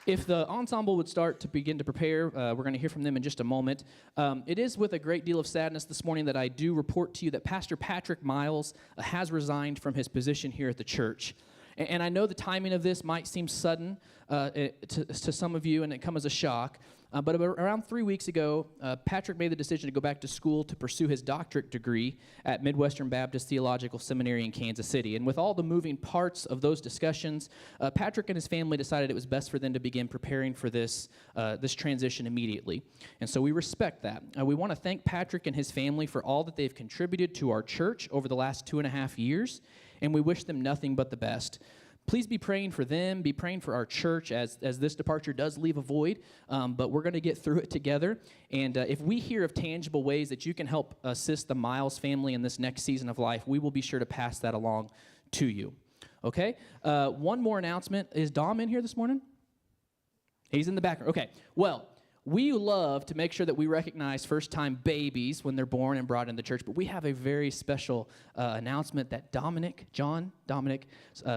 If the ensemble would start to begin to prepare, we're going to hear from them in just a moment. It is with a great deal of sadness this morning that I do report to you that Pastor Patrick Miles has resigned from his position here at the church. And I know the timing of this might seem sudden to some of you, and it come as a shock. But around 3 weeks ago, Patrick made the decision to go back to school to pursue his doctorate degree at Midwestern Baptist Theological Seminary in Kansas City. And with all the moving parts of those discussions, Patrick and his family decided it was best for them to begin preparing for this transition immediately. And so we respect that. We want to thank Patrick and his family for all that they've contributed to our church over the last 2.5 years, and we wish them nothing but the best. Please be praying for them, be praying for our church as this departure does leave a void, but we're going to get through it together. And if we hear of tangible ways that you can help assist the Miles family in this next season of life, we will be sure to pass that along to you. Okay? One more announcement. Is Dom in here this morning? He's in the background. Okay. Well, we love to make sure that we recognize first-time babies when they're born and brought into the church, but we have a very special announcement that John Dominic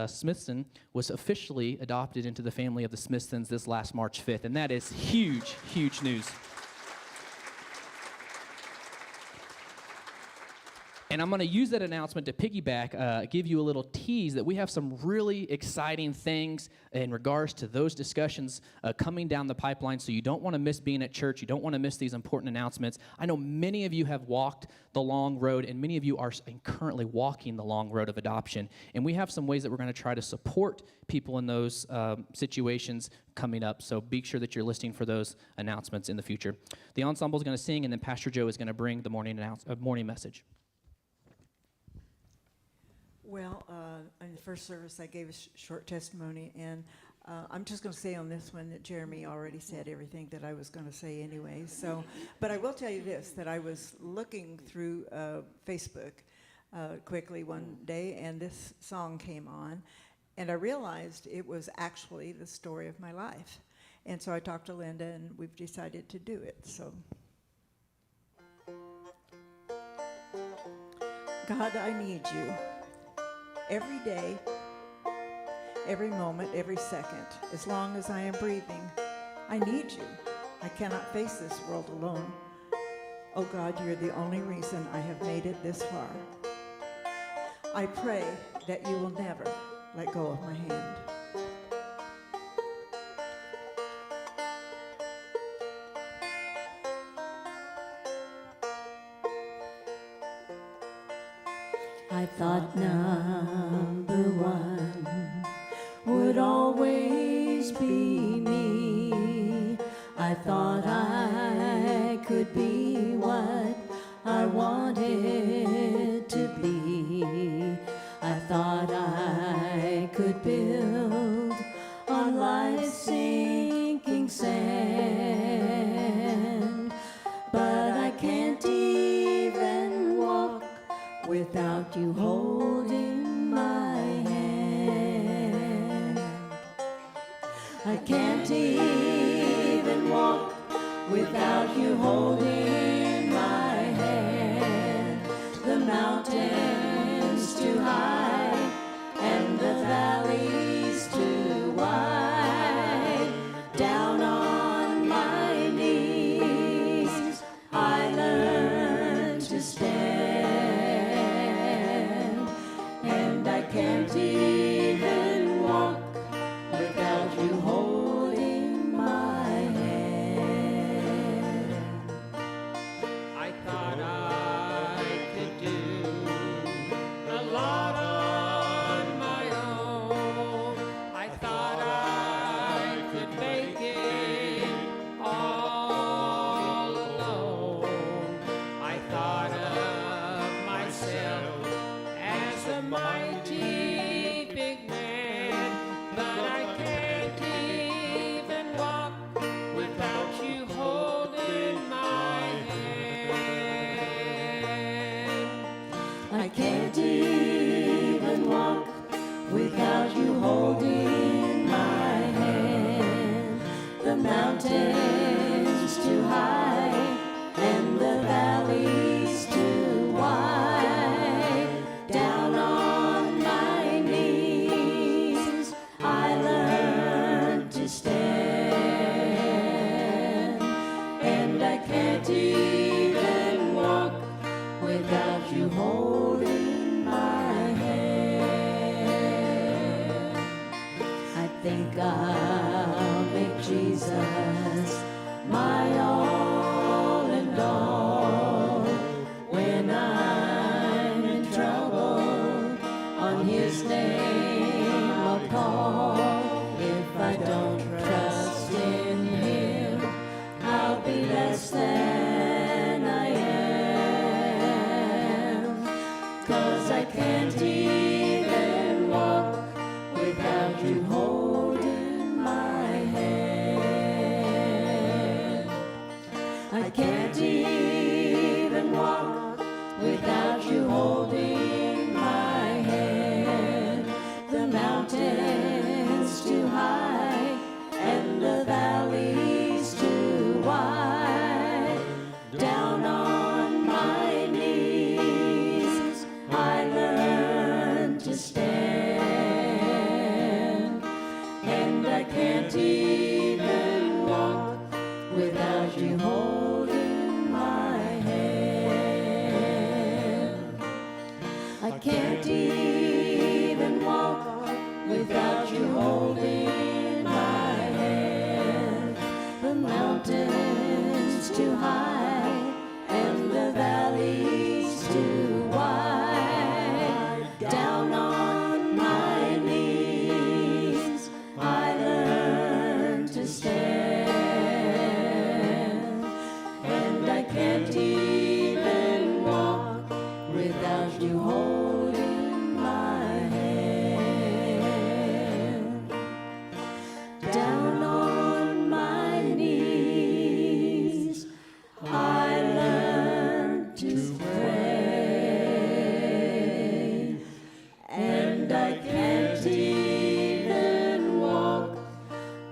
Smithson was officially adopted into the family of the Smithsons this last March 5th, and that is huge, huge news. And I'm going to use that announcement to piggyback, give you a little tease that we have some really exciting things in regards to those discussions coming down the pipeline, so you don't want to miss being at church. You don't want to miss these important announcements. I know many of you have walked the long road, and many of you are currently walking the long road of adoption. And we have some ways that we're going to try to support people in those situations coming up, so be sure that you're listening for those announcements in the future. The ensemble is going to sing, and then Pastor Joe is going to bring the morning message. Well, in the first service, I gave a short testimony, and I'm just going to say on this one that Jeremy already said everything that I was going to say anyway. So, but I will tell you this, that I was looking through Facebook quickly one day, and this song came on, and I realized it was actually the story of my life. And so I talked to Linda, and we've decided to do it. So, God, I need you. Every day, every moment, every second, as long as I am breathing, I need you. I cannot face this world alone. Oh God, you're the only reason I have made it this far. I pray that you will never let go of my hand. I thought number one would always be me. I thought I could be what I wanted to be. I thought I could build on life's sinking sand, but I can't even walk without you holding my hand. I can't even walk without you holding my hand. The mountains too high and the valleys too wide. Down on my knees I learned to stand, and I can't even walk without you holding my hand. I thought I could do a lot on my own. I thought I could make it all alone. I thought of myself as a mighty big man, but I can't even walk without you holding my hand. I can't even walk without you holding my hand. The mountains too high and the valleys too wide. Down on my knees I learned to stand. think I'll make Jesus my all and all. When I'm in trouble, on his name I'll call. If I don't trust in him, I'll be less than I am. 'Cause I can't even walk without you holding my hand. I can't even walk without you holding my hand. The mountain's too high and the valley's too wide. Down on my knees I learned to stand, and I can't even walk without you holding my hand. I can't even walk without you holding my hand. The mountain's too high and the valley's too wide. Down on my knees I learned to stand, and I can't even walk without you holding my hand. Down on my knees I learned to pray, and I can't even walk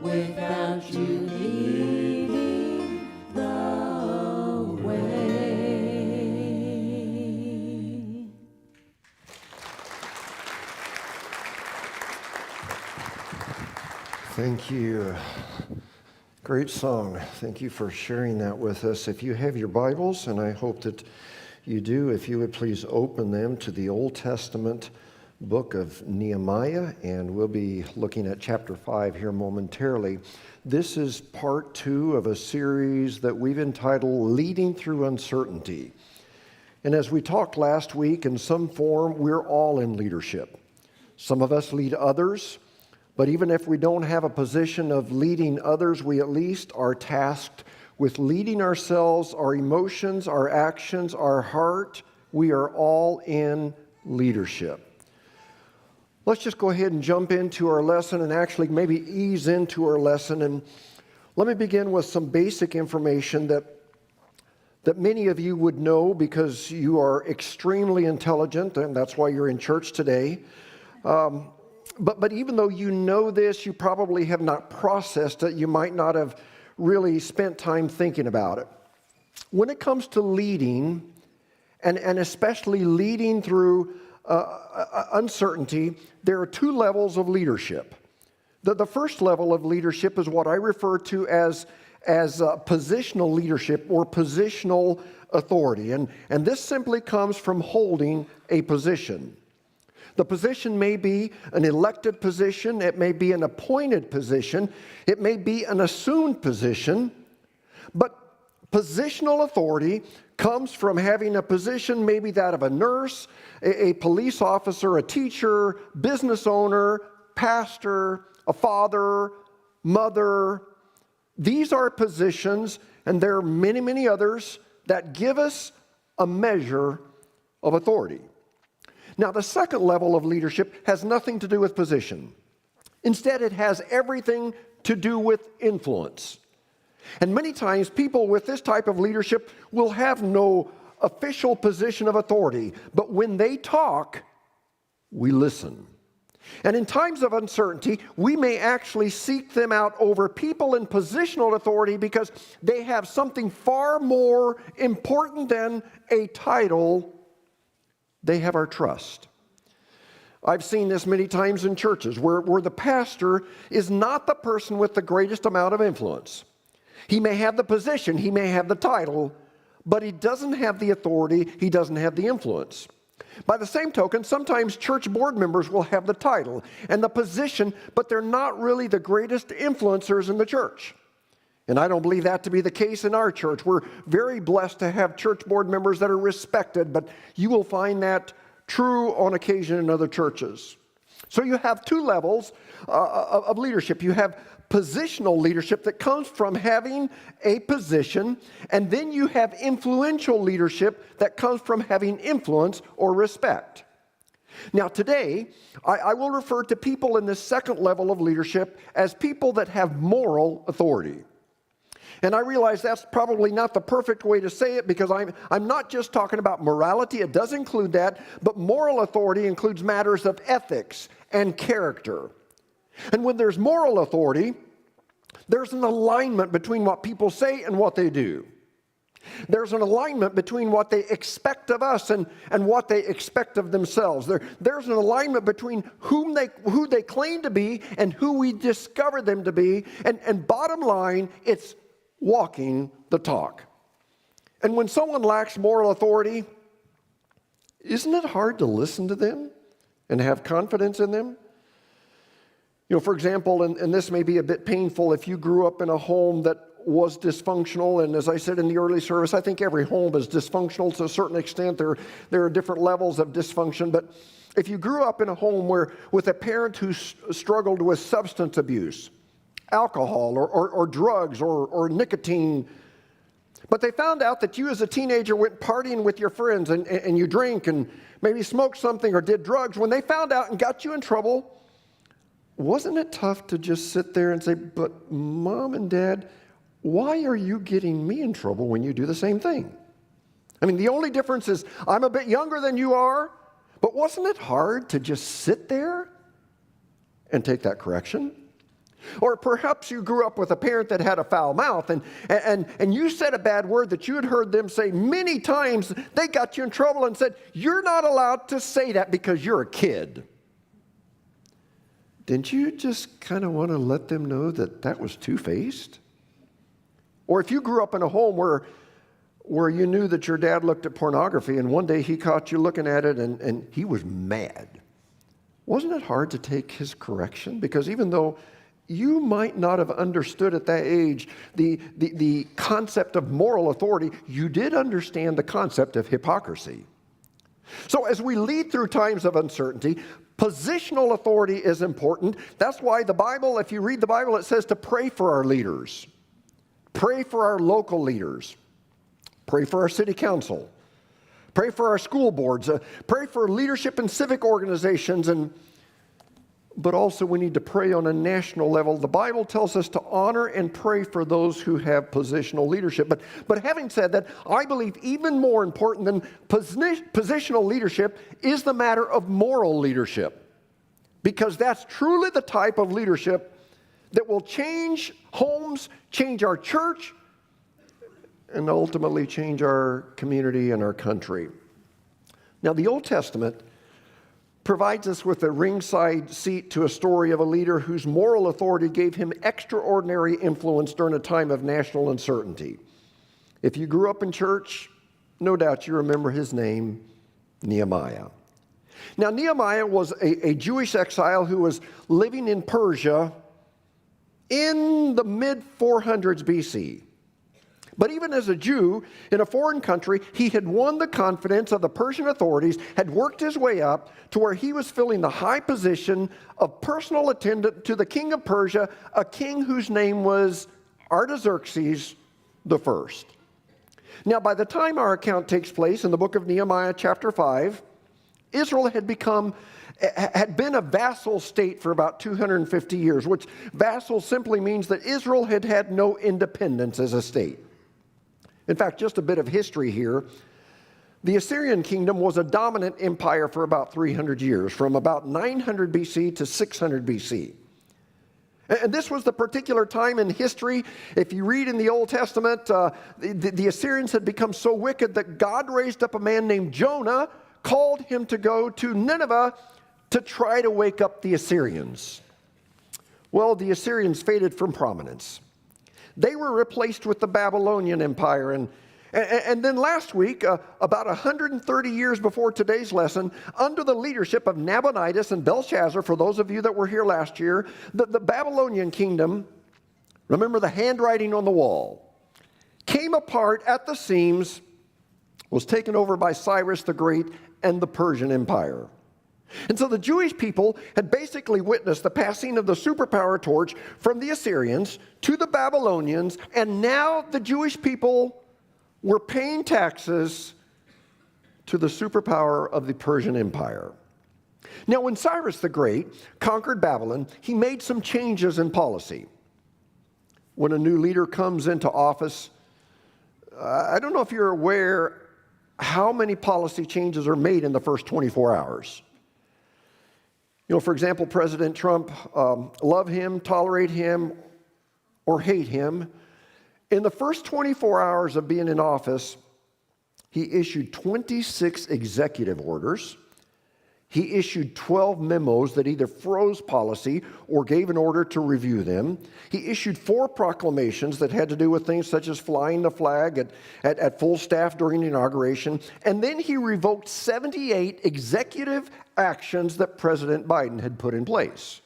without you leading the way. Thank you. Great song. Thank you for sharing that with us. If you have your Bibles, and I hope that you do, if you would please open them to the Old Testament book of Nehemiah, and we'll be looking at chapter 5 here momentarily. This is part 2 of a series that we've entitled Leading Through Uncertainty. And as we talked last week, in some form, we're all in leadership. Some of us lead others, but even if we don't have a position of leading others, we at least are tasked with leading ourselves, our emotions, our actions, our heart. We are all in leadership. Let's just go ahead and jump into our lesson and actually maybe ease into our lesson. And let me begin with some basic information that many of you would know because you are extremely intelligent, and that's why you're in church today. But even though you know this, you probably have not processed it. You might not have really spent time thinking about it. When it comes to leading, and especially leading through uncertainty, there are 2 levels of leadership. The first level of leadership is what I refer to as positional leadership or positional authority. And this simply comes from holding a position. The position may be an elected position, it may be an appointed position, it may be an assumed position, but positional authority comes from having a position, maybe that of a nurse, a police officer, a teacher, business owner, pastor, a father, mother. These are positions, and there are many, many others that give us a measure of authority. Now, the second level of leadership has nothing to do with position. Instead, it has everything to do with influence. And many times, people with this type of leadership will have no official position of authority. But when they talk, we listen. And in times of uncertainty, we may actually seek them out over people in positional authority because they have something far more important than a title. They have our trust. I've seen this many times in churches where the pastor is not the person with the greatest amount of influence. He may have the position, he may have the title, but he doesn't have the authority, he doesn't have the influence. By the same token, sometimes church board members will have the title and the position, but they're not really the greatest influencers in the church. And I don't believe that to be the case in our church. We're very blessed to have church board members that are respected, but you will find that true on occasion in other churches. So you have two levels of leadership. You have positional leadership that comes from having a position, and then you have influential leadership that comes from having influence or respect. Now today, I will refer to people in this second level of leadership as people that have moral authority. And I realize that's probably not the perfect way to say it, because I'm not just talking about morality. It does include that, but moral authority includes matters of ethics and character. And when there's moral authority, there's an alignment between what people say and what they do. There's an alignment between what they expect of us and what they expect of themselves. There's an alignment between who they claim to be and who we discover them to be. And bottom line, it's walking the talk. And when someone lacks moral authority, isn't it hard to listen to them and have confidence in them? You know, for example, and this may be a bit painful, if you grew up in a home that was dysfunctional, and as I said in the early service, I think every home is dysfunctional to a certain extent. There are different levels of dysfunction, but if you grew up in a home with a parent who struggled with substance abuse, alcohol or drugs or nicotine, but they found out that you as a teenager went partying with your friends and you drank and maybe smoked something or did drugs, when they found out and got you in trouble, wasn't it tough to just sit there and say, but Mom and Dad, why are you getting me in trouble when you do the same thing? I mean, the only difference is I'm a bit younger than you are, but wasn't it hard to just sit there and take that correction? Or perhaps you grew up with a parent that had a foul mouth and you said a bad word that you had heard them say many times. They got you in trouble and said, you're not allowed to say that because you're a kid. Didn't you just kind of want to let them know that that was two-faced? Or if you grew up in a home where you knew that your dad looked at pornography and one day he caught you looking at it and he was mad, wasn't it hard to take his correction? Because even though you might not have understood at that age the concept of moral authority, you did understand the concept of hypocrisy. So as we lead through times of uncertainty, positional authority is important. That's why the Bible, if you read the Bible, it says to pray for our leaders. Pray for our local leaders. Pray for our city council. Pray for our school boards. Pray for leadership in civic organizations. But also we need to pray on a national level. The Bible tells us to honor and pray for those who have positional leadership. But having said that, I believe even more important than positional leadership is the matter of moral leadership. Because that's truly the type of leadership that will change homes, change our church, and ultimately change our community and our country. Now, the Old Testament provides us with a ringside seat to a story of a leader whose moral authority gave him extraordinary influence during a time of national uncertainty. If you grew up in church, no doubt you remember his name, Nehemiah. Now, Nehemiah was a Jewish exile who was living in Persia in the mid-400s BC. But even as a Jew in a foreign country, he had won the confidence of the Persian authorities, had worked his way up to where he was filling the high position of personal attendant to the king of Persia, a king whose name was Artaxerxes I. Now, by the time our account takes place in the book of Nehemiah chapter 5, Israel had been a vassal state for about 250 years, which vassal simply means that Israel had had no independence as a state. In fact, just a bit of history here. The Assyrian kingdom was a dominant empire for about 300 years, from about 900 BC to 600 BC. And this was the particular time in history. If you read in the Old Testament, the Assyrians had become so wicked that God raised up a man named Jonah, called him to go to Nineveh to try to wake up the Assyrians. Well, the Assyrians faded from prominence. They were replaced with the Babylonian Empire, and And then last week, about 130 years before today's lesson, under the leadership of Nabonidus and Belshazzar, for those of you that were here last year, the Babylonian kingdom, remember the handwriting on the wall, came apart at the seams, was taken over by Cyrus the Great and the Persian Empire. And so the Jewish people had basically witnessed the passing of the superpower torch from the Assyrians to the Babylonians, and now the Jewish people were paying taxes to the superpower of the Persian Empire. Now, when Cyrus the Great conquered Babylon, he made some changes in policy. When a new leader comes into office, I don't know if you're aware how many policy changes are made in the first 24 hours. You know, for example, President Trump, love him, tolerate him, or hate him, in the first 24 hours of being in office, he issued 26 executive orders. He issued 12 memos that either froze policy or gave an order to review them. He issued 4 proclamations that had to do with things such as flying the flag at full staff during the inauguration. And then he revoked 78 executive actions that President Biden had put in place.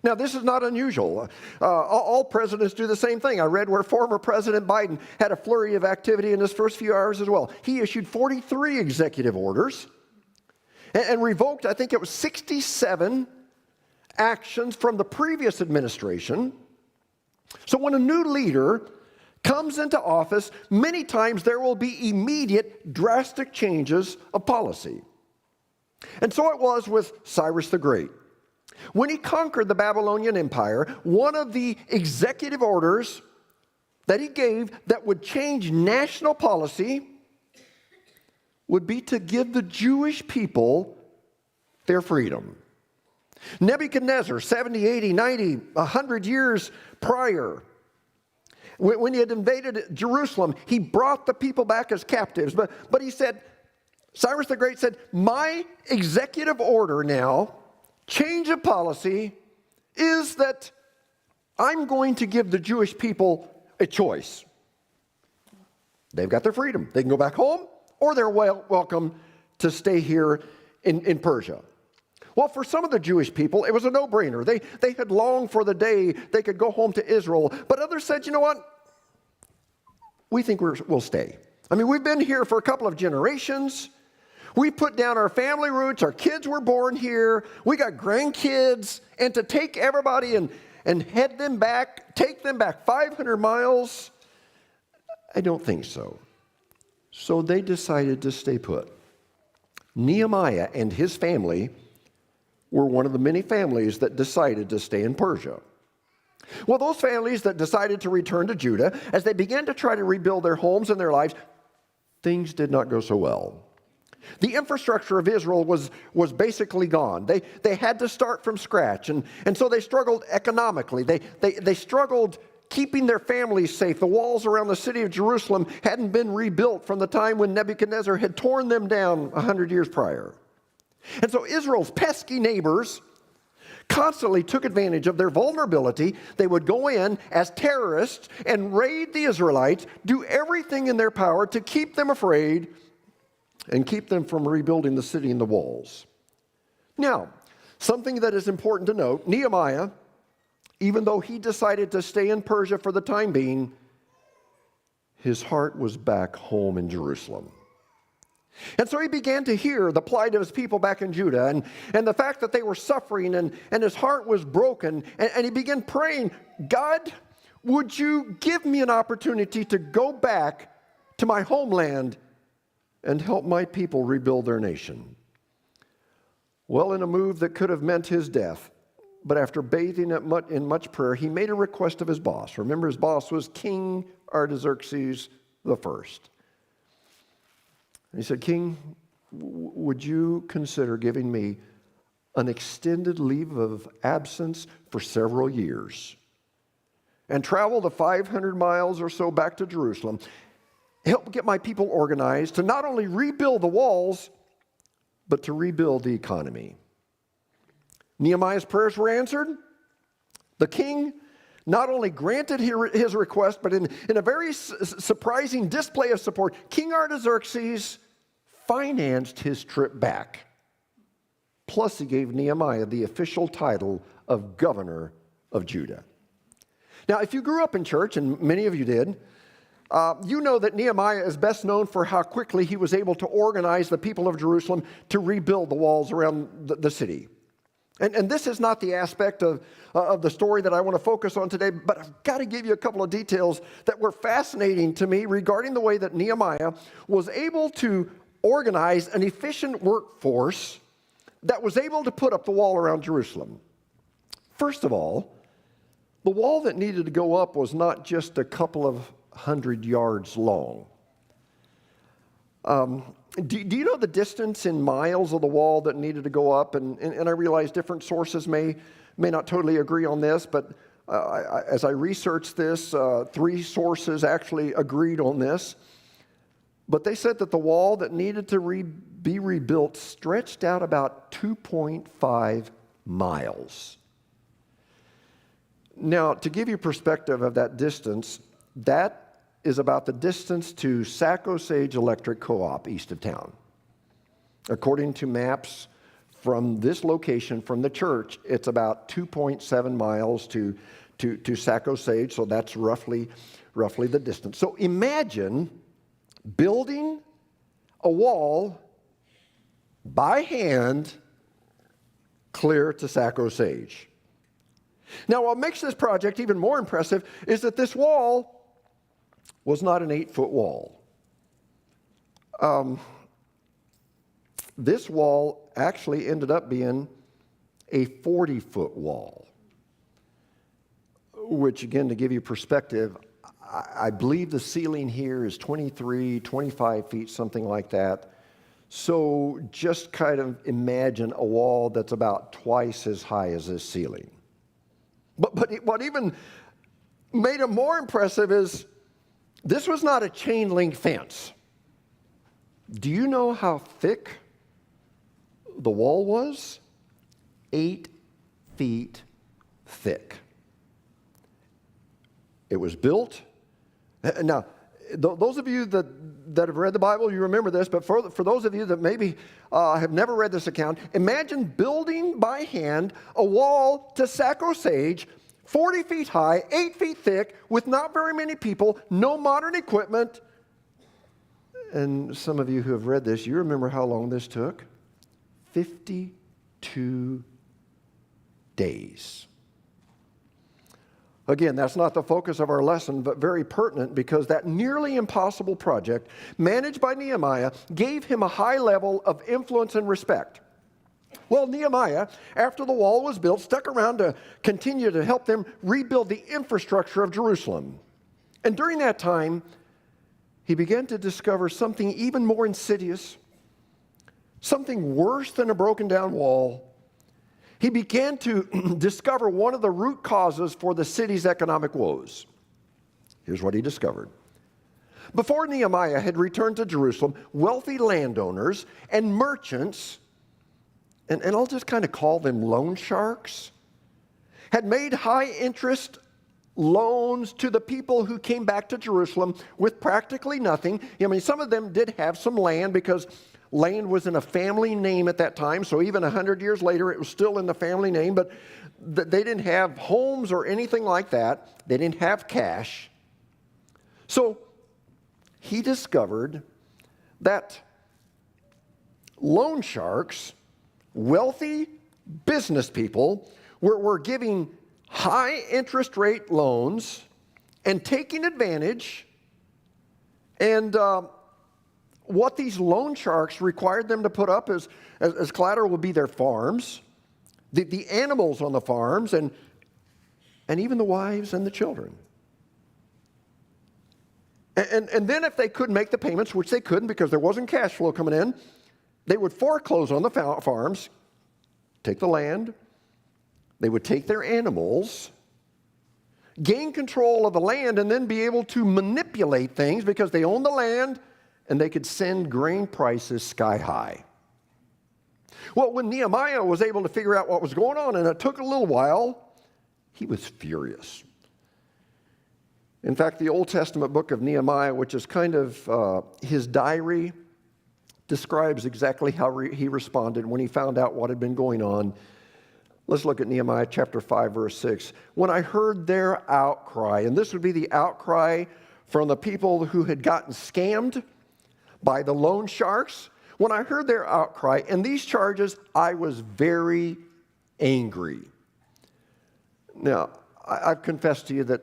Now, this is not unusual. All presidents do the same thing. I read where former President Biden had a flurry of activity in his first few hours as well. He issued 43 executive orders and revoked, I think it was 67 actions from the previous administration. So when a new leader comes into office, many times there will be immediate, drastic changes of policy. And so it was with Cyrus the Great. When he conquered the Babylonian Empire, one of the executive orders that he gave that would change national policy would be to give the Jewish people their freedom. Nebuchadnezzar, 70, 80, 90, 100 years prior, when he had invaded Jerusalem, he brought the people back as captives. But he said, Cyrus the Great said, my executive order now, change of policy, is that I'm going to give the Jewish people a choice. They've got their freedom. They can go back home, or they're welcome to stay here in Persia. Well, for some of the Jewish people, it was a no-brainer. They had longed for the day they could go home to Israel. But others said, you know what? We think we'll stay. I mean, we've been here for a couple of generations. We put down our family roots. Our kids were born here. We got grandkids. And to take everybody and head them back, take them back 500 miles, I don't think so. So they decided to stay put. Nehemiah and his family were one of the many families that decided to stay in Persia. Well, those families that decided to return to Judah, as they began to try to rebuild their homes and their lives, things did not go so well. The infrastructure of Israel was basically gone. They had to start from scratch, and so they struggled economically. They struggled keeping their families safe. The walls around the city of Jerusalem hadn't been rebuilt from the time when Nebuchadnezzar had torn them down 100 years prior. And so Israel's pesky neighbors constantly took advantage of their vulnerability. They would go in as terrorists and raid the Israelites, do everything in their power to keep them afraid and keep them from rebuilding the city and the walls. Now, something that is important to note, Nehemiah, even though he decided to stay in Persia for the time being, his heart was back home in Jerusalem. And so he began to hear the plight of his people back in Judah and the fact that they were suffering and his heart was broken. And he began praying, God, would you give me an opportunity to go back to my homeland and help my people rebuild their nation? Well, in a move that could have meant his death, but after bathing in much prayer, he made a request of his boss. Remember, his boss was King Artaxerxes I. And he said, King, would you consider giving me an extended leave of absence for several years and travel the 500 miles or so back to Jerusalem, help get my people organized to not only rebuild the walls, but to rebuild the economy? Nehemiah's prayers were answered. The king not only granted his request, but in a very surprising display of support, King Artaxerxes financed his trip back. Plus, he gave Nehemiah the official title of governor of Judah. Now, if you grew up in church, and many of you did, you know that Nehemiah is best known for how quickly he was able to organize the people of Jerusalem to rebuild the walls around the city. And this is not the aspect of the story that I want to focus on today, but I've got to give you a couple of details that were fascinating to me regarding the way that Nehemiah was able to organize an efficient workforce that was able to put up the wall around Jerusalem. First of all, the wall that needed to go up was not just a couple of 100 yards long. Do you know the distance in miles of the wall that needed to go up? And I realize different sources may not totally agree on this, but as I researched this, 3 sources actually agreed on this. But they said that the wall that needed to be rebuilt stretched out about 2.5 miles. Now, to give you perspective of that distance, that is about the distance to Sac Osage Electric Co-op east of town. According to maps from this location, from the church, it's about 2.7 miles to Sac Osage, so that's roughly the distance. So imagine building a wall by hand clear to Sac Osage. Now, what makes this project even more impressive is that this wall was not an 8-foot wall. This wall actually ended up being a 40-foot wall, which, again, to give you perspective, I believe the ceiling here is 23, 25 feet, something like that. So just kind of imagine a wall that's about twice as high as this ceiling. But what even made it more impressive is this was not a chain link fence. Do you know how thick the wall was? 8 feet thick. It was built. Now, those of you that have read the Bible, you remember this, but for those of you that maybe have never read this account, imagine building by hand a wall to Sac Osage, 40 feet high, 8 feet thick, with not very many people, no modern equipment. And some of you who have read this, you remember how long this took? 52 days. Again, that's not the focus of our lesson, but very pertinent because that nearly impossible project, managed by Nehemiah, gave him a high level of influence and respect. Well, Nehemiah, after the wall was built, stuck around to continue to help them rebuild the infrastructure of Jerusalem. And during that time, he began to discover something even more insidious, something worse than a broken down wall. He began to discover one of the root causes for the city's economic woes. Here's what he discovered. Before Nehemiah had returned to Jerusalem, wealthy landowners and merchants, and I'll just kind of call them loan sharks, had made high-interest loans to the people who came back to Jerusalem with practically nothing. I mean, some of them did have some land because land was in a family name at that time, so even 100 years later, it was still in the family name, but they didn't have homes or anything like that. They didn't have cash. So he discovered that loan sharks, wealthy business people, were giving high interest rate loans and taking advantage, and what these loan sharks required them to put up as collateral would be their farms, the animals on the farms, and even the wives and the children. And then if they couldn't make the payments, which they couldn't because there wasn't cash flow coming in, they would foreclose on the farms, take the land, they would take their animals, gain control of the land, and then be able to manipulate things because they owned the land, and they could send grain prices sky high. Well, when Nehemiah was able to figure out what was going on, and it took a little while, he was furious. In fact, the Old Testament book of Nehemiah, which is kind of his diary, describes exactly how he responded when he found out what had been going on. Let's look at Nehemiah chapter 5, verse 6. When I heard their outcry, and this would be the outcry from the people who had gotten scammed by the loan sharks. When I heard their outcry and these charges, I was very angry. Now, I've confessed to you that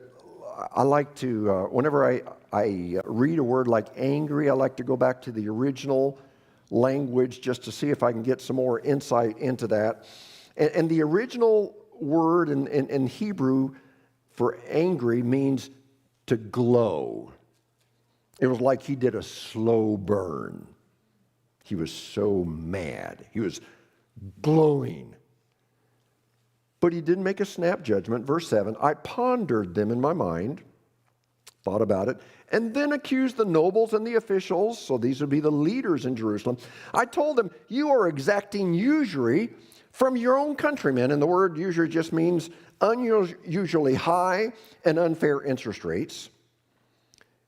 I like to, whenever I read a word like angry, I like to go back to the original language just to see if I can get some more insight into that. And the original word in Hebrew for angry means to glow. It was like he did a slow burn. He was so mad. He was glowing. But he didn't make a snap judgment. Verse 7, I pondered them in my mind, thought about it, and then accused the nobles and the officials, so these would be the leaders in Jerusalem. I told them, you are exacting usury from your own countrymen, and the word usury just means unusually high and unfair interest rates.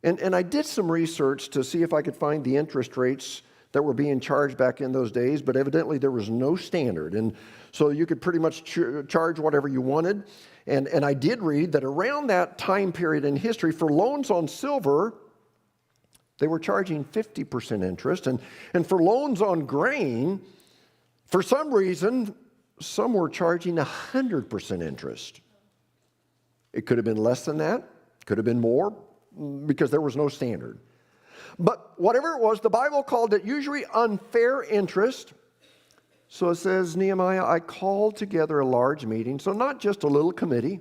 And I did some research to see if I could find the interest rates that were being charged back in those days, but evidently there was no standard. And so you could pretty much charge whatever you wanted. And I did read that around that time period in history, for loans on silver, they were charging 50% interest. And for loans on grain, for some reason, some were charging 100% interest. It could have been less than that, could have been more, because there was no standard. But whatever it was, the Bible called it usually unfair interest. So it says, Nehemiah, I called together a large meeting, so not just a little committee,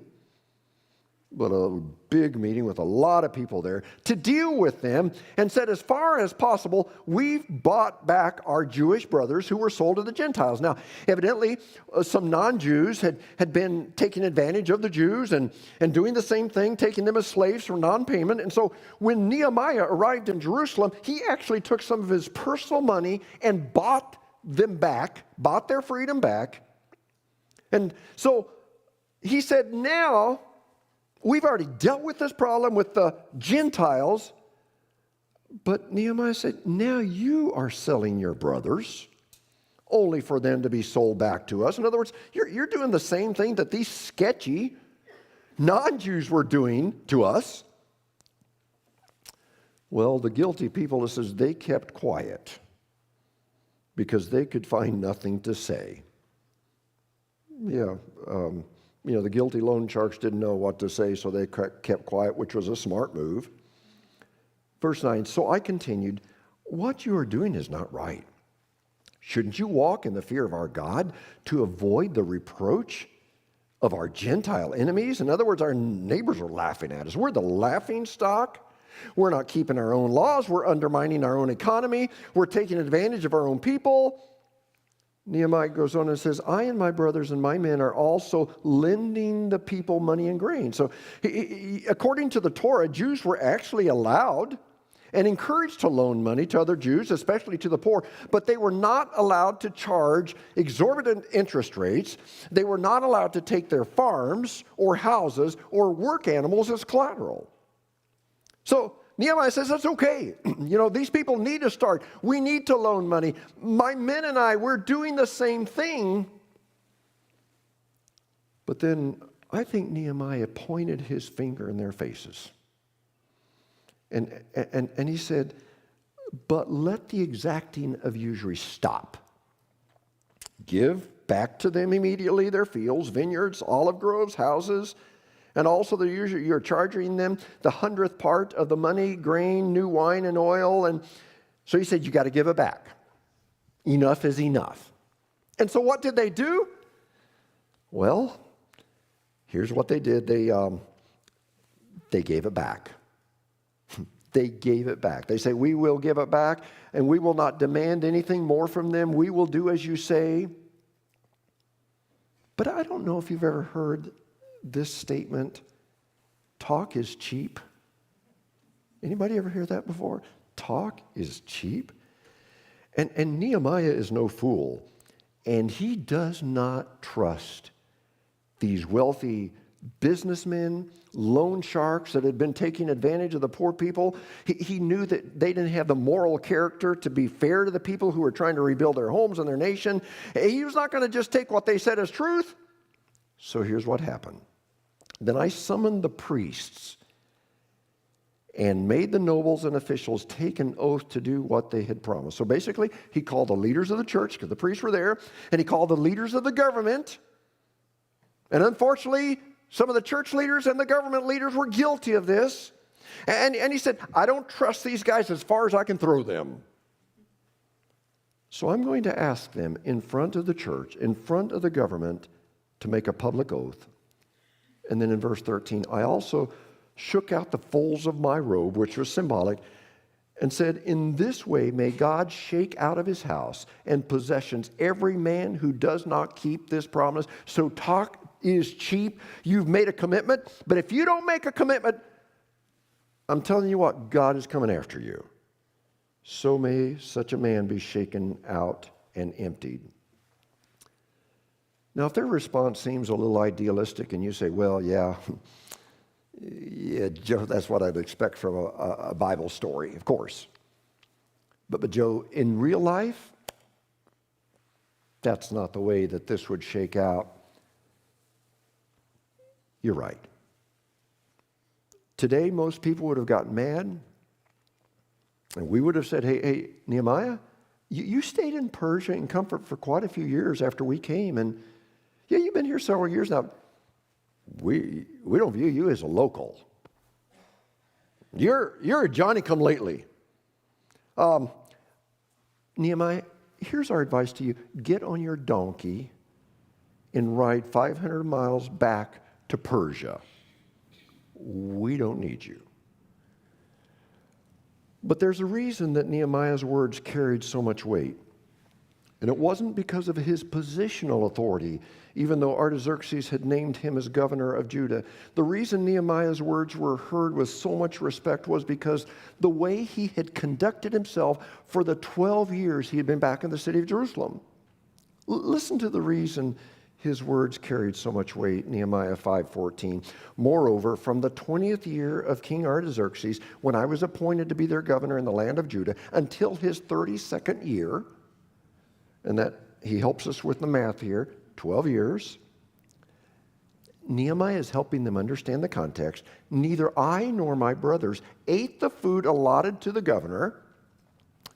but a big meeting with a lot of people there to deal with them, and said, as far as possible, we've bought back our Jewish brothers who were sold to the Gentiles. Now, evidently, some non-Jews had been taking advantage of the Jews and doing the same thing, taking them as slaves for non-payment. And so when Nehemiah arrived in Jerusalem, he actually took some of his personal money and bought them back, bought their freedom back. And so he said, now, we've already dealt with this problem with the Gentiles, but Nehemiah said, now you are selling your brothers only for them to be sold back to us. In other words, you're doing the same thing that these sketchy non-Jews were doing to us. Well, the guilty people, it says, they kept quiet because they could find nothing to say. The guilty loan sharks didn't know what to say, so they kept quiet, which was a smart move. Verse 9, so I continued, what you are doing is not right. Shouldn't you walk in the fear of our God to avoid the reproach of our Gentile enemies? In other words, our neighbors are laughing at us. We're the laughing stock. We're not keeping our own laws. We're undermining our own economy. We're taking advantage of our own people. Nehemiah goes on and says, I and my brothers and my men are also lending the people money and grain. So according to the Torah, Jews were actually allowed and encouraged to loan money to other Jews, especially to the poor, but they were not allowed to charge exorbitant interest rates. They were not allowed to take their farms or houses or work animals as collateral. So Nehemiah says, that's okay. These people need to start. We need to loan money. My men and I, we're doing the same thing. But then I think Nehemiah pointed his finger in their faces. And he said, but let the exacting of usury stop. Give back to them immediately their fields, vineyards, olive groves, houses, and also you're charging them the 100th part of the money, grain, new wine, and oil. And so he said, you got to give it back. Enough is enough. And so what did they do? Well, here's what they did. They gave it back. They gave it back. They say, we will give it back, and we will not demand anything more from them. We will do as you say. But I don't know if you've ever heard this statement, talk is cheap. Anybody ever hear that before? Talk is cheap. And Nehemiah is no fool, and he does not trust these wealthy businessmen, loan sharks that had been taking advantage of the poor people. He knew that they didn't have the moral character to be fair to the people who were trying to rebuild their homes and their nation. He was not going to just take what they said as truth. So here's what happened. Then I summoned the priests and made the nobles and officials take an oath to do what they had promised. So basically, he called the leaders of the church, because the priests were there, and he called the leaders of the government. And unfortunately, some of the church leaders and the government leaders were guilty of this. And he said, I don't trust these guys as far as I can throw them. So I'm going to ask them in front of the church, in front of the government, to make a public oath. And then in verse 13, I also shook out the folds of my robe, which was symbolic, and said, in this way may God shake out of his house and possessions every man who does not keep this promise. So talk is cheap. You've made a commitment, but if you don't make a commitment, I'm telling you what, God is coming after you. So may such a man be shaken out and emptied. Now, if their response seems a little idealistic and you say, well, yeah, Joe, that's what I'd expect from a Bible story, of course. But Joe, in real life, that's not the way that this would shake out. You're right. Today, most people would have gotten mad, and we would have said, hey, Nehemiah, you stayed in Persia in comfort for quite a few years after we came, and yeah, you've been here several years now. We don't view you as a local. You're a Johnny-come-lately. Nehemiah, here's our advice to you. Get on your donkey and ride 500 miles back to Persia. We don't need you. But there's a reason that Nehemiah's words carried so much weight. And it wasn't because of his positional authority, even though Artaxerxes had named him as governor of Judah. The reason Nehemiah's words were heard with so much respect was because the way he had conducted himself for the 12 years he had been back in the city of Jerusalem. Listen to the reason his words carried so much weight, Nehemiah 5:14. Moreover, from the 20th year of King Artaxerxes, when I was appointed to be their governor in the land of Judah, until his 32nd year, and that he helps us with the math here, 12 years. Nehemiah is helping them understand the context. Neither I nor my brothers ate the food allotted to the governor.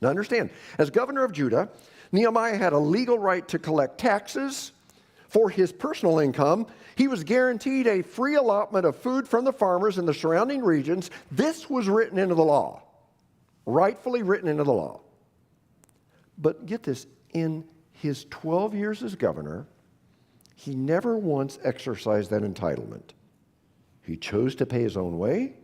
Now understand, as governor of Judah, Nehemiah had a legal right to collect taxes for his personal income. He was guaranteed a free allotment of food from the farmers in the surrounding regions. This was written into the law, rightfully written into the law. But get this, in his 12 years as governor, he never once exercised that entitlement. He chose to pay his own way,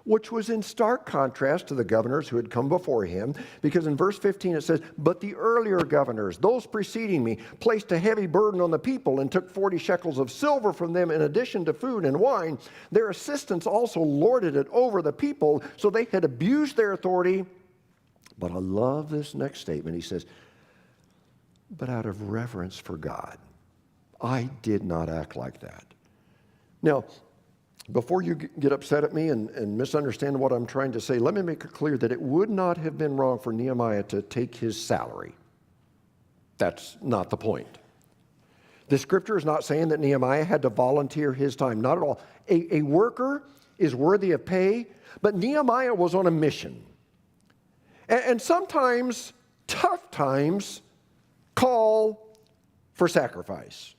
which was in stark contrast to the governors who had come before him, because in verse 15 it says, but the earlier governors, those preceding me, placed a heavy burden on the people and took 40 shekels of silver from them in addition to food and wine. Their assistants also lorded it over the people, so they had abused their authority. But I love this next statement. He says, but out of reverence for God, I did not act like that. Now, before you get upset at me and misunderstand what I'm trying to say, let me make it clear that it would not have been wrong for Nehemiah to take his salary. That's not the point. The scripture is not saying that Nehemiah had to volunteer his time. Not at all. A worker is worthy of pay, but Nehemiah was on a mission. And sometimes, tough times, call for sacrifice.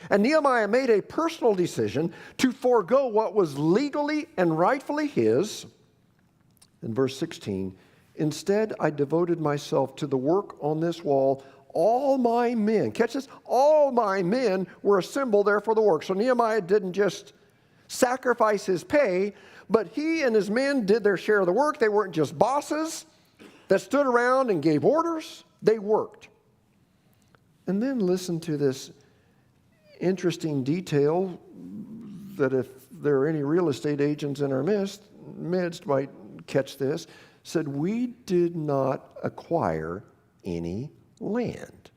And Nehemiah made a personal decision to forego what was legally and rightfully his. In verse 16, instead I devoted myself to the work on this wall. All my men, catch this, all my men were assembled there for the work. So Nehemiah didn't just sacrifice his pay, but he and his men did their share of the work. They weren't just bosses that stood around and gave orders. They worked. And then listen to this interesting detail that if there are any real estate agents in our midst might catch this. Said, we did not acquire any land.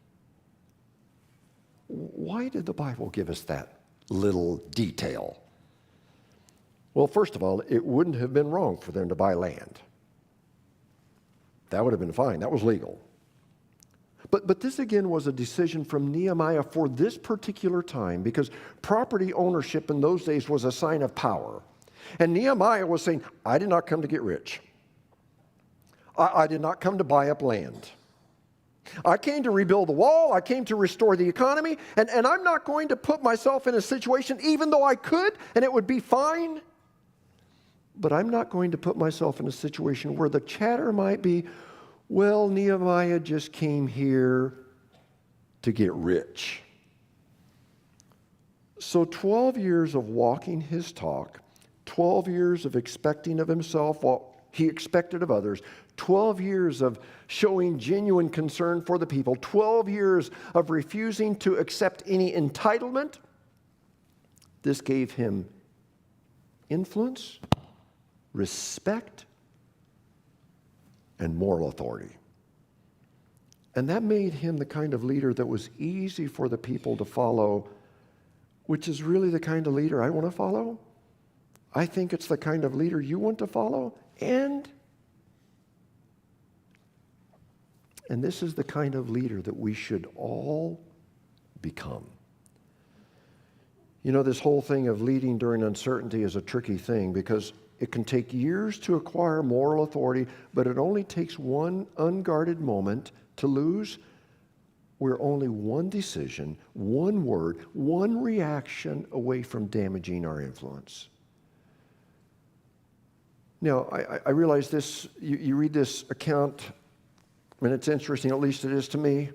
Why did the Bible give us that little detail. Well, first of all, it wouldn't have been wrong for them to buy land. That would have been fine. That was legal. But this again was a decision from Nehemiah for this particular time, because property ownership in those days was a sign of power. And Nehemiah was saying, I did not come to get rich. I did not come to buy up land. I came to rebuild the wall. I came to restore the economy. And I'm not going to put myself in a situation, even though I could, and it would be fine. But I'm not going to put myself in a situation where the chatter might be, well, Nehemiah just came here to get rich. So 12 years of walking his talk, 12 years of expecting of himself what he expected of others, 12 years of showing genuine concern for the people, 12 years of refusing to accept any entitlement. This gave him influence, respect, and moral authority. And that made him the kind of leader that was easy for the people to follow, which is really the kind of leader I want to follow. I think it's the kind of leader you want to follow. And this is the kind of leader that we should all become. You know, this whole thing of leading during uncertainty is a tricky thing, because it can take years to acquire moral authority, but it only takes one unguarded moment to lose. We're only one decision, one word, one reaction away from damaging our influence. Now, I realize this, you read this account, and it's interesting, at least it is to me.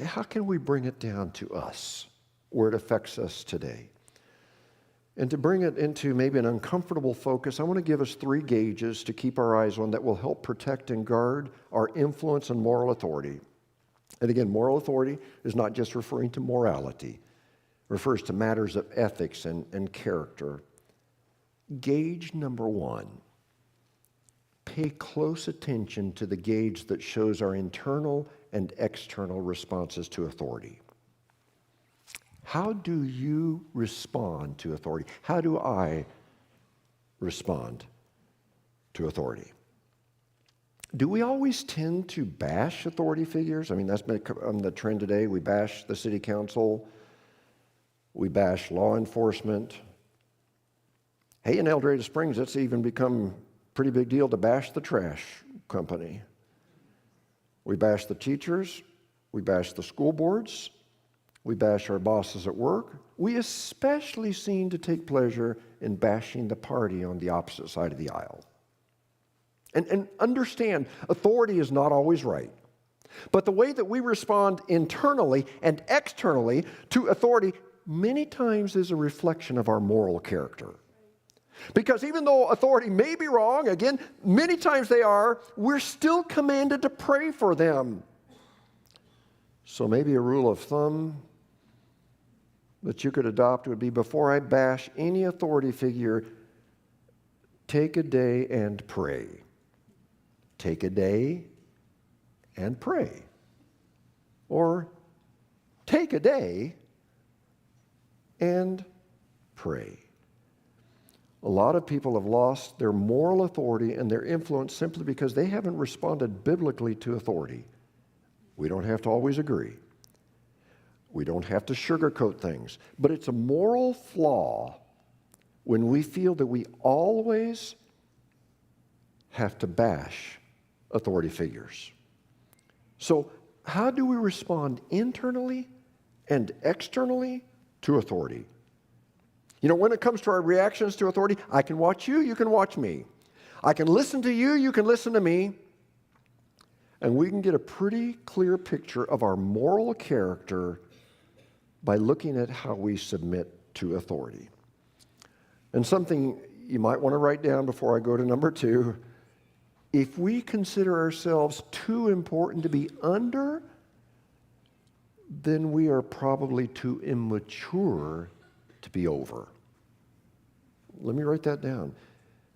How can we bring it down to us, where it affects us today? And to bring it into maybe an uncomfortable focus, I want to give us 3 gauges to keep our eyes on that will help protect and guard our influence and moral authority. And again, moral authority is not just referring to morality. It refers to matters of ethics and character. Gauge number 1. Pay close attention to the gauge that shows our internal and external responses to authority. How do you respond to authority? How do I respond to authority? Do we always tend to bash authority figures? I mean, that's become the trend today. We bash the city council. We bash law enforcement. Hey, in El Dorado Springs, it's even become a pretty big deal to bash the trash company. We bash the teachers. We bash the school boards. We bash our bosses at work. We especially seem to take pleasure in bashing the party on the opposite side of the aisle. And understand, authority is not always right. But the way that we respond internally and externally to authority many times is a reflection of our moral character. Because even though authority may be wrong, again, many times they are, we're still commanded to pray for them. So maybe a rule of thumb that you could adopt would be, before I bash any authority figure, take a day and pray. Take a day and pray. Or take a day and pray. A lot of people have lost their moral authority and their influence simply because they haven't responded biblically to authority. We don't have to always agree. We don't have to sugarcoat things. But it's a moral flaw when we feel that we always have to bash authority figures. So how do we respond internally and externally to authority? You know, when it comes to our reactions to authority, I can watch you, you can watch me. I can listen to you, you can listen to me. And we can get a pretty clear picture of our moral character by looking at how we submit to authority. And something you might want to write down before I go to number 2, if we consider ourselves too important to be under, then we are probably too immature to be over. Let me write that down.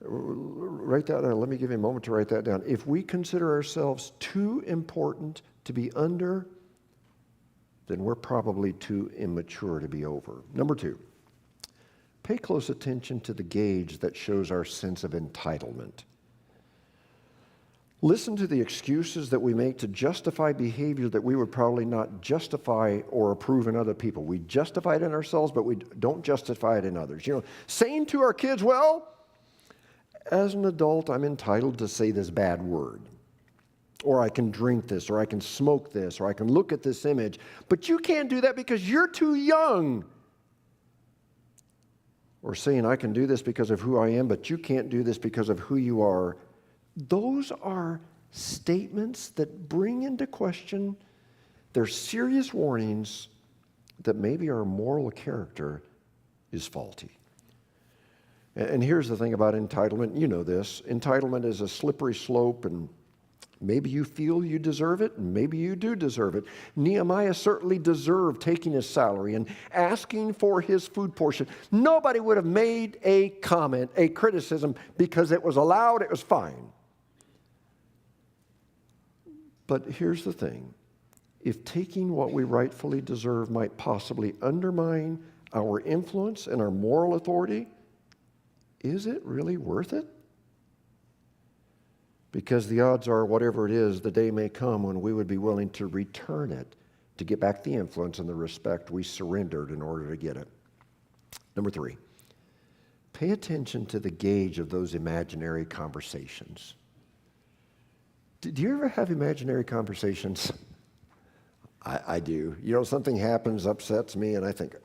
Write that down. Let me give you a moment to write that down. If we consider ourselves too important to be under, then we're probably too immature to be over. Number 2, pay close attention to the gauge that shows our sense of entitlement. Listen to the excuses that we make to justify behavior that we would probably not justify or approve in other people. We justify it in ourselves, but we don't justify it in others. Saying to our kids, well, as an adult, I'm entitled to say this bad word. Or I can drink this, or I can smoke this, or I can look at this image. But you can't do that because you're too young. Or saying I can do this because of who I am, but you can't do this because of who you are. Those are statements that bring into question, they're serious warnings that maybe our moral character is faulty. And here's the thing about entitlement. You know this. Entitlement is a slippery slope, and maybe you feel you deserve it, and maybe you do deserve it. Nehemiah certainly deserved taking his salary and asking for his food portion. Nobody would have made a comment, a criticism, because it was allowed, it was fine. But here's the thing. If taking what we rightfully deserve might possibly undermine our influence and our moral authority, is it really worth it? Because the odds are, whatever it is, the day may come when we would be willing to return it to get back the influence and the respect we surrendered in order to get it. Number 3, pay attention to the gauge of those imaginary conversations. Do you ever have imaginary conversations? I do. Something happens, upsets me, and I think,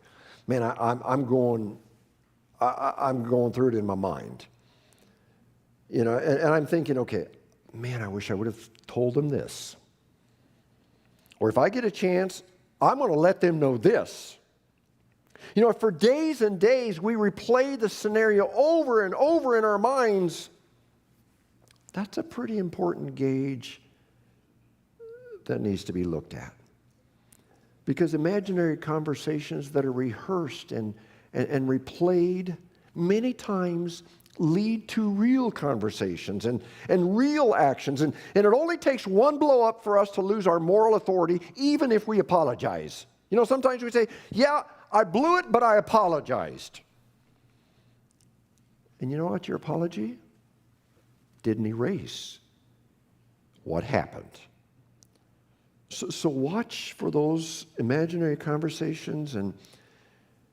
man, I'm going through it in my mind. And I'm thinking, okay, man, I wish I would have told them this. Or if I get a chance, I'm going to let them know this. For days and days we replay the scenario over and over in our minds. That's a pretty important gauge that needs to be looked at. Because imaginary conversations that are rehearsed and replayed many times lead to real conversations and real actions. And it only takes one blow up for us to lose our moral authority, even if we apologize. Sometimes we say, yeah, I blew it, but I apologized. And you know what? Your apology didn't erase what happened. So watch for those imaginary conversations, and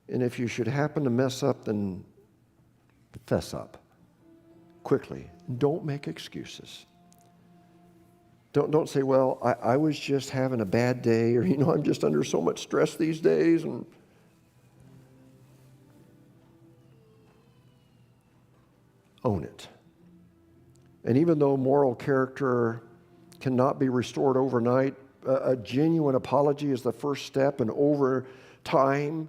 if you should happen to mess up, then fess up quickly. Don't make excuses. Don't say, well, I was just having a bad day, or I'm just under so much stress these days. And own it. And even though moral character cannot be restored overnight, a genuine apology is the first step, and over time,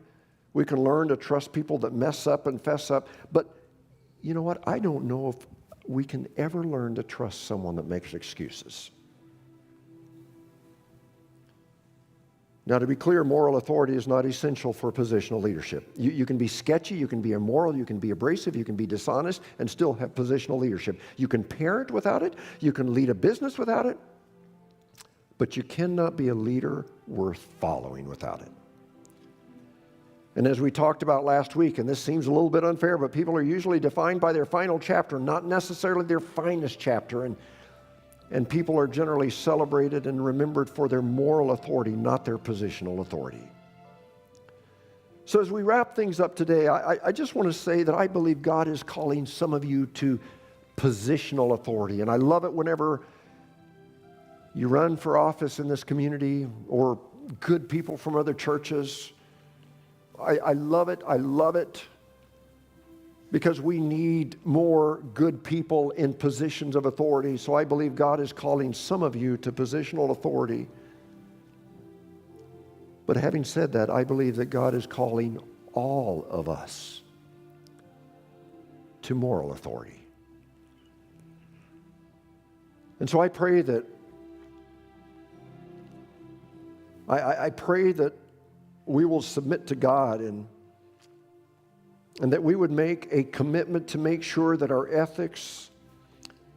we can learn to trust people that mess up and fess up. But you know what? I don't know if we can ever learn to trust someone that makes excuses. Now, to be clear, moral authority is not essential for positional leadership. You can be sketchy, you can be immoral, you can be abrasive, you can be dishonest, and still have positional leadership. You can parent without it, you can lead a business without it, but you cannot be a leader worth following without it. And as we talked about last week, and this seems a little bit unfair, but people are usually defined by their final chapter, not necessarily their finest chapter. And people are generally celebrated and remembered for their moral authority, not their positional authority. So as we wrap things up today, I just want to say that I believe God is calling some of you to positional authority. And I love it whenever you run for office in this community, or good people from other churches. I love it. I love it. Because we need more good people in positions of authority. So I believe God is calling some of you to positional authority. But having said that, I believe that God is calling all of us to moral authority. And so I pray that I pray that we will submit to God, and that we would make a commitment to make sure that our ethics,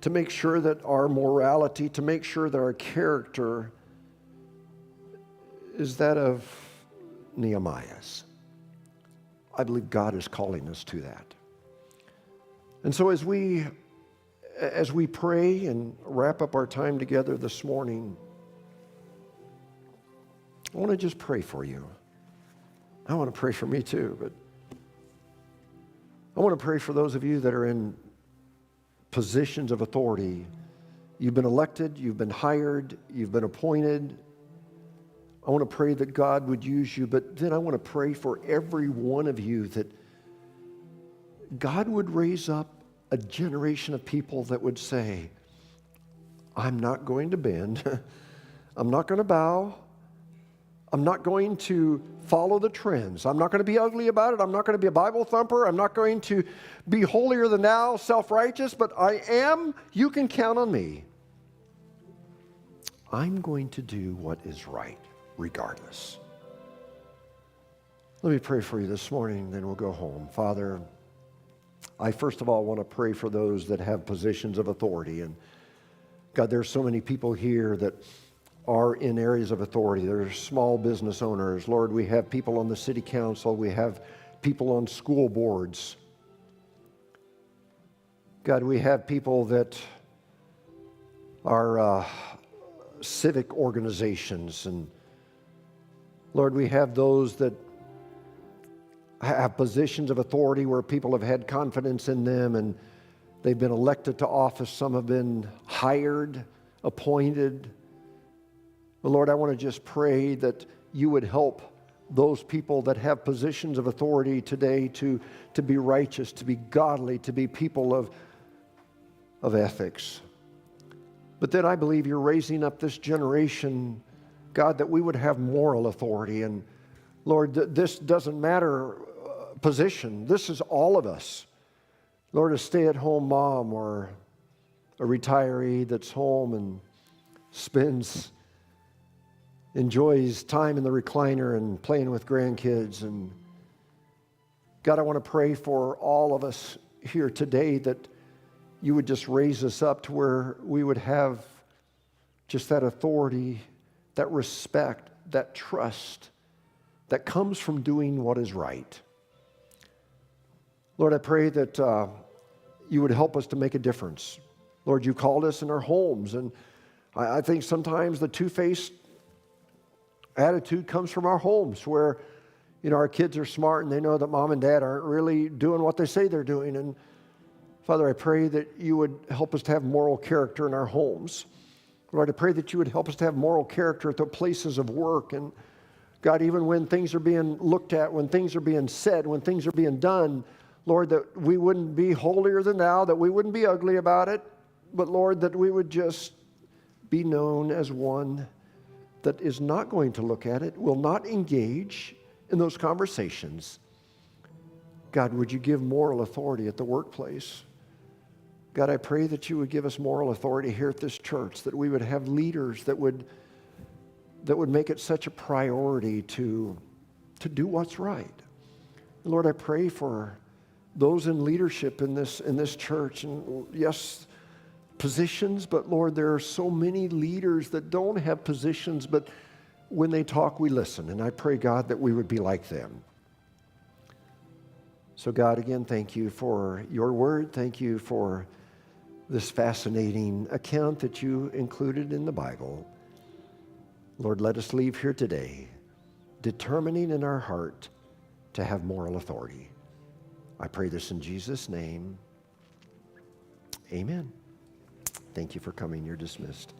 to make sure that our morality, to make sure that our character is that of Nehemiah's. I believe God is calling us to that. And so as we pray and wrap up our time together this morning, I want to just pray for you. I want to pray for me too, but I want to pray for those of you that are in positions of authority. You've been elected, you've been hired, you've been appointed. I want to pray that God would use you, but then I want to pray for every one of you that God would raise up a generation of people that would say, I'm not going to bend. I'm not going to bow. I'm not going to follow the trends. I'm not going to be ugly about it. I'm not going to be a Bible thumper. I'm not going to be holier than thou, self-righteous, but I am, you can count on me. I'm going to do what is right, regardless. Let me pray for you this morning, then we'll go home. Father, I first of all want to pray for those that have positions of authority. And God, there's so many people here that are in areas of authority. There's small business owners. Lord, we have people on the city council. We have people on school boards. God, we have people that are civic organizations. And Lord, we have those that have positions of authority where people have had confidence in them and they've been elected to office. Some have been hired, appointed. But Lord, I want to just pray that you would help those people that have positions of authority today to be righteous, to be godly, to be people of ethics. But then I believe you're raising up this generation, God, that we would have moral authority. And Lord, this doesn't matter position. This is all of us. Lord, a stay-at-home mom or a retiree that's home and enjoys time in the recliner and playing with grandkids. And God, I want to pray for all of us here today that you would just raise us up to where we would have just that authority, that respect, that trust that comes from doing what is right. Lord, I pray that you would help us to make a difference. Lord, you called us in our homes, and I think sometimes the two-faced attitude comes from our homes where, our kids are smart and they know that mom and dad aren't really doing what they say they're doing. And Father, I pray that you would help us to have moral character in our homes. Lord, I pray that you would help us to have moral character at the places of work. And God, even when things are being looked at, when things are being said, when things are being done, Lord, that we wouldn't be holier than thou, that we wouldn't be ugly about it, but Lord, that we would just be known as one that is not going to look at it, will not engage in those conversations. God, would you give moral authority at the workplace? God, I pray that you would give us moral authority here at this church, that we would have leaders that would make it such a priority to do what's right. Lord, I pray for those in leadership in this church, and yes, positions, but Lord, there are so many leaders that don't have positions, but when they talk, we listen. And I pray, God, that we would be like them. So God, again, thank you for your word. Thank you for this fascinating account that you included in the Bible. Lord, let us leave here today determining in our heart to have moral authority. I pray this in Jesus' name. Amen. Thank you for coming. You're dismissed.